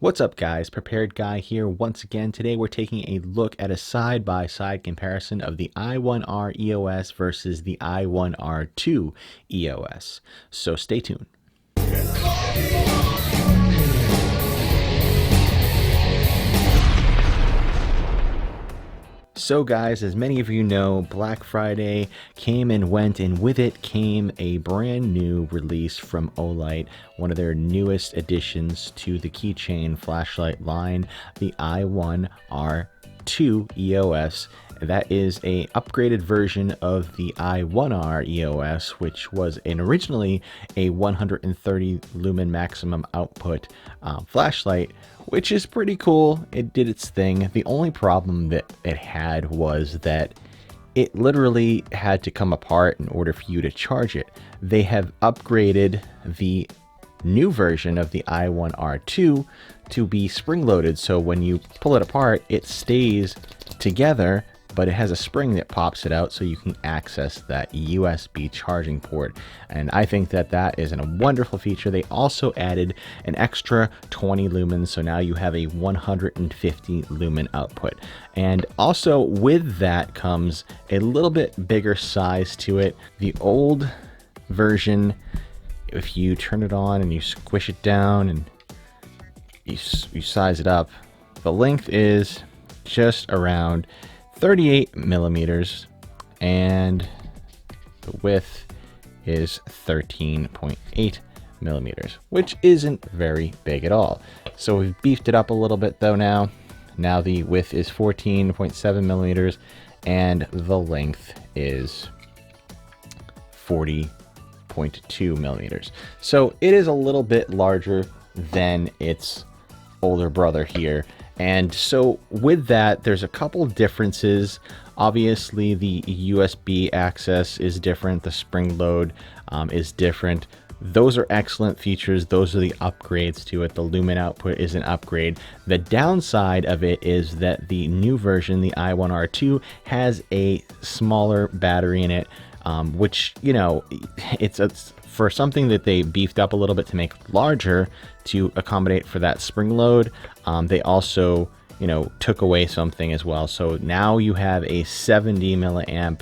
What's up, guys? Prepared Guy here once again. Today we're taking a look at a side-by-side comparison of the I1R EOS versus the I1R2 EOS. So stay tuned. So guys, as many of you know, Black Friday came and went, and with it came a brand new release from Olight, one of their newest additions to the keychain flashlight line, the I1R2 EOS. That is a upgraded version of the I1R EOS, which was originally a 130 lumen maximum output flashlight, which is pretty cool. It did its thing. The only problem that it had was that it literally had to come apart in order for you to charge it. They have upgraded the new version of the I1R2 to be spring-loaded, so when you pull it apart, it stays together, but it has a spring that pops it out so you can access that USB charging port. And I think that that is a wonderful feature. They also added an extra 20 lumens, so now you have a 150 lumen output. And also with that comes a little bit bigger size to it. The old version, if you turn it on and you squish it down and you size it up, the length is just around 38 millimeters and the width is 13.8 millimeters, which isn't very big at all. So we've beefed it up a little bit though now. Now the width is 14.7 millimeters and the length is 40.2 millimeters. So it is a little bit larger than its older brother here. And so with that, there's a couple differences. Obviously, the USB access is different. The spring load is different. Those are excellent features. Those are the upgrades to it. The lumen output is an upgrade. The downside of it is that the new version, the I1R2, has a smaller battery in it, which, you know, it's for something that they beefed up a little bit to make little to accommodate for that spring load. They also, you know, took away something as well. So now you have a 70 milliamp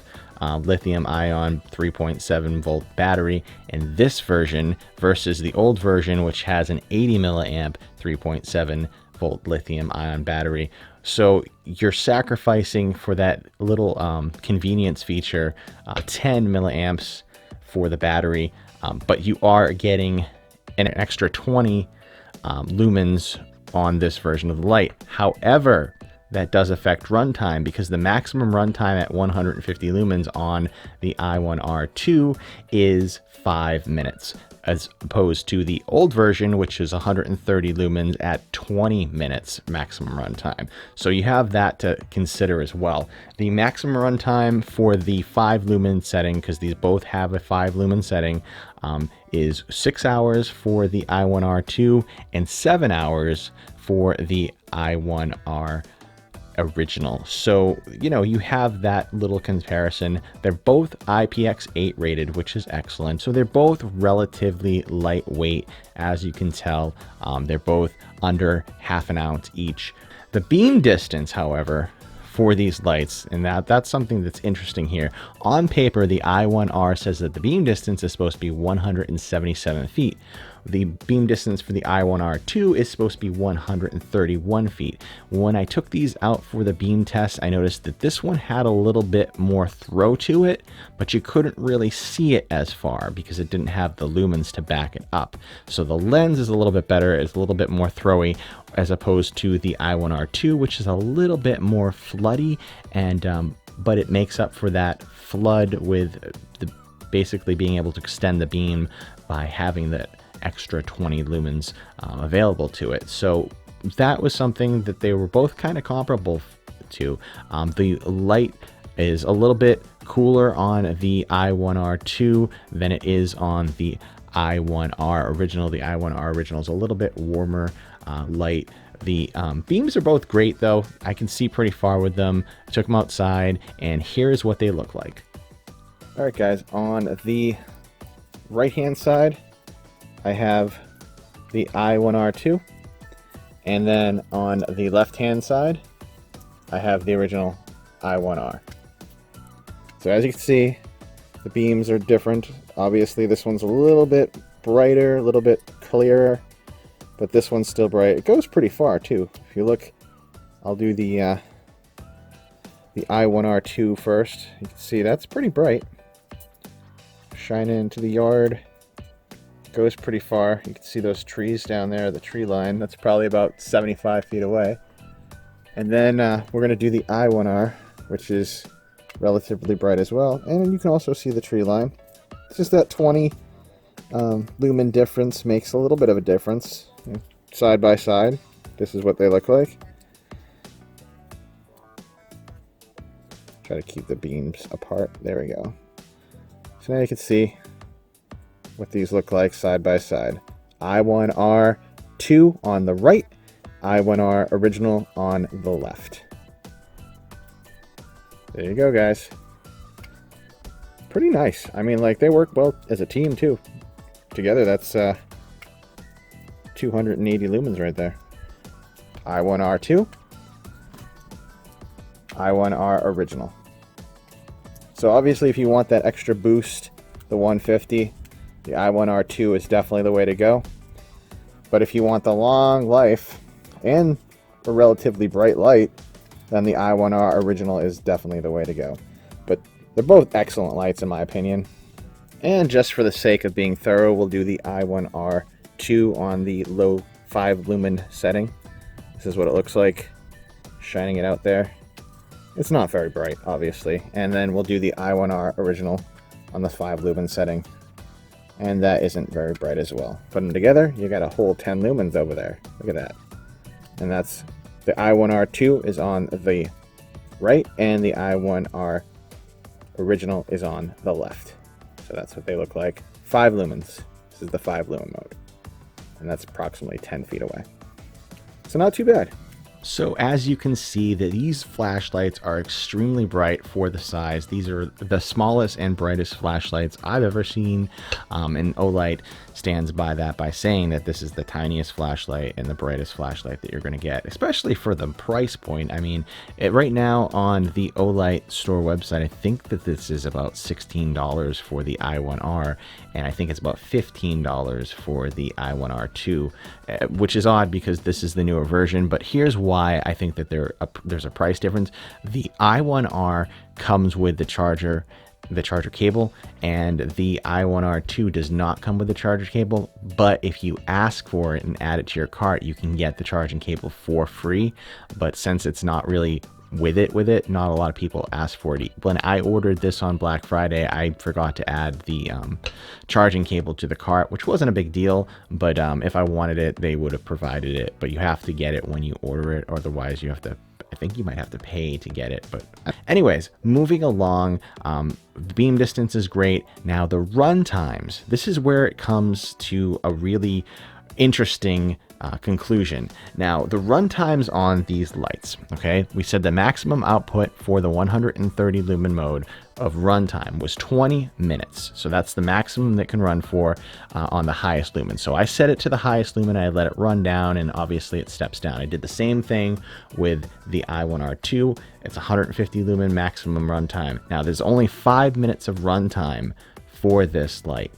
lithium ion 3.7 volt battery in this version versus the old version, which has an 80 milliamp 3.7 volt lithium ion battery. So you're sacrificing for that little convenience feature 10 milliamps for the battery, but you are getting an extra 20 lumens on this version of the light. However, that does affect runtime because the maximum runtime at 150 lumens on the I1R2 is 5 minutes, as opposed to the old version, which is 130 lumens at 20 minutes maximum runtime. So you have that to consider as well. The maximum runtime for the 5 lumen setting, because these both have a 5 lumen setting, is 6 hours for the I1R2 and 7 hours for the I1R original. So, you know, you have that little comparison. They're both IPX8 rated, which is excellent. So they're both relatively lightweight, as you can tell. They're both under ½ ounce each. The beam distance, however, for these lights, and that's something that's interesting here. On paper, the I1R says that the beam distance is supposed to be 177 feet. The beam distance for the I1R2 is supposed to be 131 feet. When I took these out for the beam test, I noticed that this one had a little bit more throw to it, but you couldn't really see it as far because it didn't have the lumens to back it up. So the lens is a little bit better, it's a little bit more throwy, as opposed to the I1R2, which is a little bit more floody, and but it makes up for that flood with basically being able to extend the beam by having that extra 20 lumens available to it. So that was something that they were both kind of comparable to. The light is a little bit cooler on the I1R2 than it is on the I1R original. The I1R original is a little bit warmer light. The beams are both great though. I can see pretty far with them. I took them outside and here's what they look like. All right guys, on the right hand side I have the I1R2, And then on the left-hand side, I have the original I1R. So as you can see, the beams are different. Obviously, this one's a little bit brighter, a little bit clearer, but this one's still bright. It goes pretty far too. If you look, I'll do the I1R2 first. You can see that's pretty bright. Shine into the yard. Goes pretty far. You can see those trees down there, the tree line. That's probably about 75 feet away. And then we're going to do the I1R, which is relatively bright as well. And you can also see the tree line. It's just that 20 lumen difference makes a little bit of a difference. Side by side, this is what they look like. Try to keep the beams apart. There we go. So now you can see what these look like side by side. I1R2 on the right, I1R original on the left. There you go, guys. Pretty nice. I mean, like, they work well as a team too. Together, that's 280 lumens right there. I1R2, I1R original. So obviously, if you want that extra boost, the 150, the I1R2 is definitely the way to go. But if you want the long life and a relatively bright light, then the I1R original is definitely the way to go. But they're both excellent lights in my opinion. And just for the sake of being thorough, we'll do the I1R2 on the low 5 lumen setting. This is what it looks like, shining it out there. It's not very bright, obviously. And then we'll do the I1R original on the 5 lumen setting. And that isn't very bright as well. Put them together, you got a whole 10 lumens over there. Look at that. And that's the I1R2 is on the right, and the I1R original is on the left. So that's what they look like. 5 lumens. This is the 5 lumen mode. And that's approximately 10 feet away. So not too bad. So as you can see, that these flashlights are extremely bright for the size. These are the smallest and brightest flashlights I've ever seen, and Olight stands by that by saying that this is the tiniest flashlight and the brightest flashlight that you're going to get, especially for the price point. I mean, right now on the Olight store website, I think that this is about $16 for the I1R, and I think it's about $15 for the I1R2, which is odd because this is the newer version. But here's why I think that there's a price difference. The I1R comes with the charger cable, and the I1R2 does not come with the charger cable. But if you ask for it and add it to your cart, you can get the charging cable for free. But since it's not really with it, not a lot of people ask for it. When I ordered this on Black Friday, I forgot to add the charging cable to the cart, which wasn't a big deal, but if I wanted it, they would have provided it. But you have to get it when you order it, otherwise you have to, I think you might have to pay to get it. But anyways, moving along, the beam distance is great. Now the run times, this is where it comes to a really interesting conclusion. Now, the run times on these lights, okay, we said the maximum output for the 130 lumen mode of runtime was 20 minutes. So that's the maximum that can run for on the highest lumen. So I set it to the highest lumen, I let it run down, and obviously it steps down. I did the same thing with the I1R2. It's 150 lumen maximum runtime. Now, there's only 5 minutes of runtime for this light.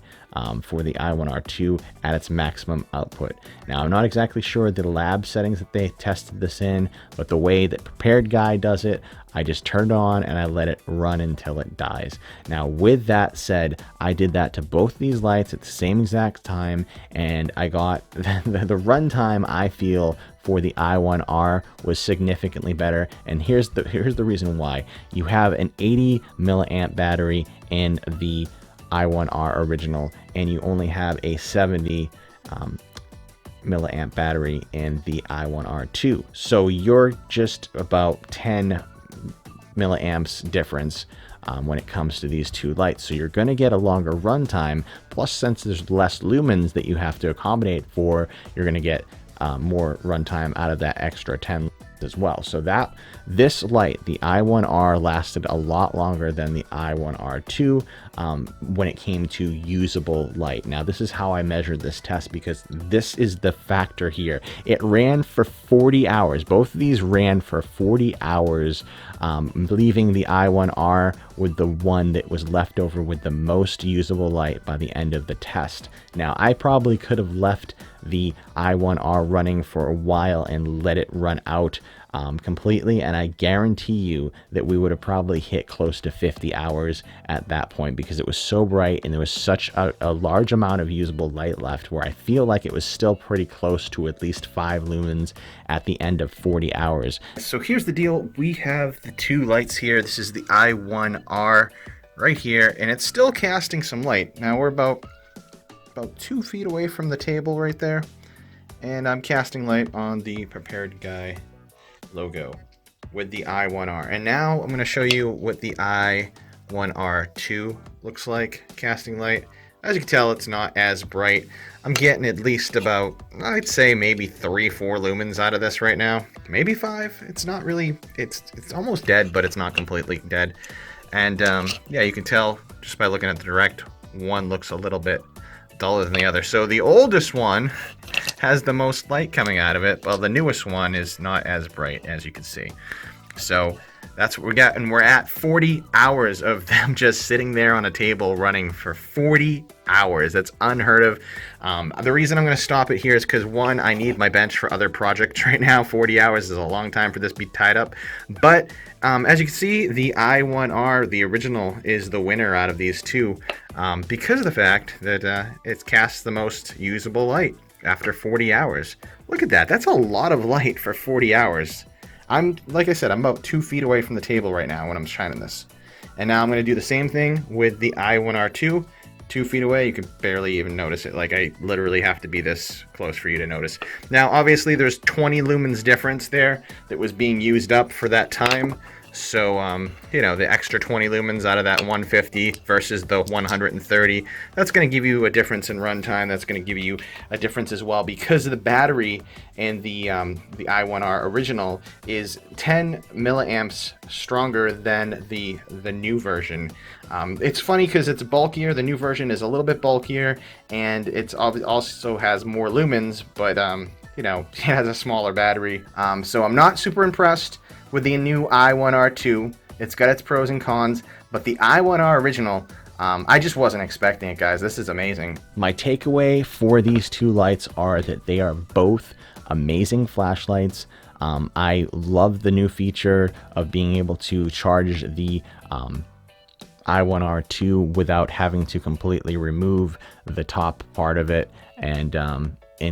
For the I1R2 at its maximum output. Now, I'm not exactly sure the lab settings that they tested this in, but the way that Prepared Guy does it, I just turned on and I let it run until it dies. Now, with that said, I did that to both these lights at the same exact time, and I got the runtime I feel for the I1R was significantly better. And here's the reason why. You have an 80 milliamp battery in the I1R original, and you only have a 70 milliamp battery in the I1R2. So you're just about 10 milliamps difference when it comes to these two lights. So you're going to get a longer runtime. Plus, since there's less lumens that you have to accommodate for, you're going to get more runtime out of that extra 10. left as well. So that this light, the I1R, lasted a lot longer than the I1R2 when it came to usable light. Now this is how I measured this test, because this is the factor here. It ran for 40 hours. Both of these ran for 40 hours, leaving the I1R with the one that was left over with the most usable light by the end of the test. Now I probably could have left the I1R running for a while and let it run out completely, and I guarantee you that we would have probably hit close to 50 hours at that point, because it was so bright and there was such a large amount of usable light left, where I feel like it was still pretty close to at least 5 lumens at the end of 40 hours. So here's the deal. We have the two lights here. This is the I1R right here, and it's still casting some light. Now we're about 2 feet away from the table right there, and I'm casting light on the Prepared Guy logo with the I1R. And now I'm going to show you what the I1R2 looks like casting light. As you can tell, it's not as bright. I'm getting at least about, I'd say maybe 3-4 lumens out of this right now, maybe 5. It's not really, it's almost dead, but it's not completely dead. And yeah, you can tell just by looking at the direct, one looks a little bit duller than the other. So the oldest one has the most light coming out of it, while the newest one is not as bright, as you can see. So that's what we got, and we're at 40 hours of them just sitting there on a table running for 40 hours. That's unheard of. The reason I'm going to stop it here is because, one, I need my bench for other projects right now. 40 hours is a long time for this to be tied up. But as you can see, the I1R, the original, is the winner out of these two, because of the fact that it casts the most usable light after 40 hours. Look at that. That's a lot of light for 40 hours. Like I said, I'm about 2 feet away from the table right now when I'm shining this. And now I'm going to do the same thing with the I1R2. 2 feet away, you can barely even notice it. Like, I literally have to be this close for you to notice. Now, obviously, there's 20 lumens difference there that was being used up for that time. So, you know, the extra 20 lumens out of that 150 versus the 130, that's going to give you a difference in runtime. That's going to give you a difference as well, because the battery in the I1R original is 10 milliamps stronger than the new version. It's funny because it's bulkier. The new version is a little bit bulkier, and it's also has more lumens, but you know, it has a smaller battery. So I'm not super impressed with the new I1R2. It's got its pros and cons, but the I1R original, I just wasn't expecting it, guys. This is amazing. My takeaway for these two lights are that they are both amazing flashlights. I love the new feature of being able to charge the I1R2 without having to completely remove the top part of it, and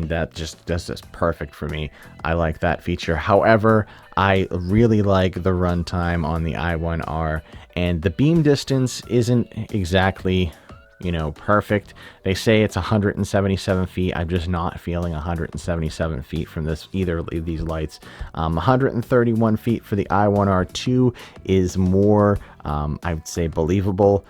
that just does this perfect for me. I like that feature. However, I really like the runtime on the I1R, and the beam distance isn't exactly, you know, perfect. They say it's 177 feet. I'm just not feeling 177 feet from either of these lights. 131 feet for the I1R2 is more, I would say, believable,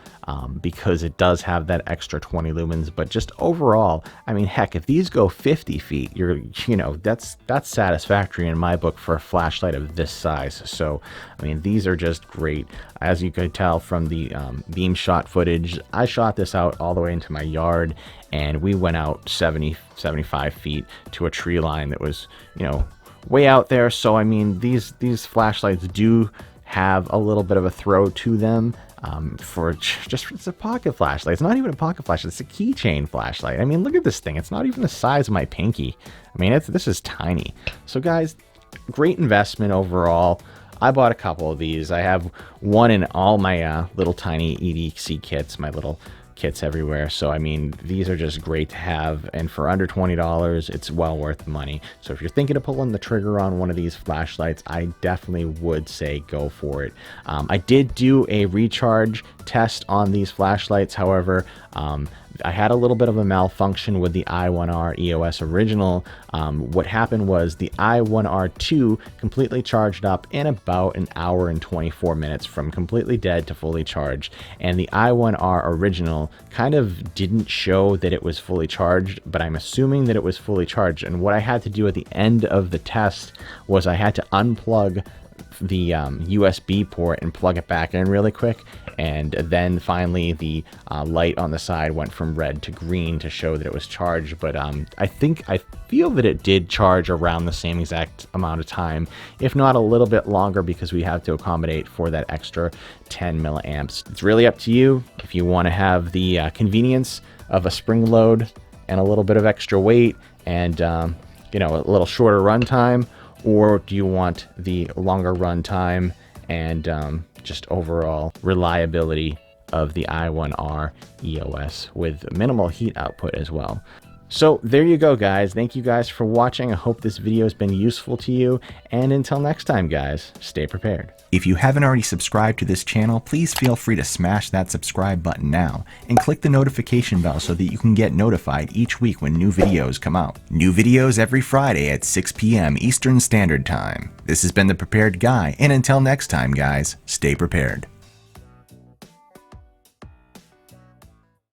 because it does have that extra 20 lumens. But just overall, I mean, heck, if these go 50 feet, you know, that's satisfactory in my book for a flashlight of this size. So, I mean, these are just great. As you could tell from the beam shot footage, I shot this out all the way into my yard, and we went out 75 feet to a tree line that was, you know, way out there. So, I mean, these flashlights do have a little bit of a throw to them. It's a pocket flashlight. It's not even a pocket flashlight. It's a keychain flashlight. I mean, look at this thing. It's not even the size of my pinky. I mean, this is tiny. So, guys, great investment overall. I bought a couple of these. I have one in all my little tiny EDC kits, my little kits everywhere. So, I mean, these are just great to have, and for under $20, it's well worth the money. So if you're thinking of pulling the trigger on one of these flashlights, I definitely would say go for it. I did do a recharge test on these flashlights. However, I had a little bit of a malfunction with the I1R EOS original. What happened was the I1R2 completely charged up in about an hour and 24 minutes from completely dead to fully charged, and the I1R original kind of didn't show that it was fully charged, but I'm assuming that it was fully charged. And what I had to do at the end of the test was I had to unplug the USB port and plug it back in really quick, and then finally the light on the side went from red to green to show that it was charged. But I feel that it did charge around the same exact amount of time, if not a little bit longer, because we have to accommodate for that extra 10 milliamps. It's really up to you if you want to have the convenience of a spring load and a little bit of extra weight and you know, a little shorter runtime, or do you want the longer runtime and just overall reliability of the I1R EOS with minimal heat output as well. So there you go, guys. Thank you guys for watching. I hope this video has been useful to you, and until next time, guys, stay prepared. If you haven't already subscribed to this channel, please feel free to smash that subscribe button now and click the notification bell so that you can get notified each week when new videos come out. New videos every Friday at 6 p.m. Eastern Standard Time. This has been The Prepared Guy, and until next time, guys, stay prepared.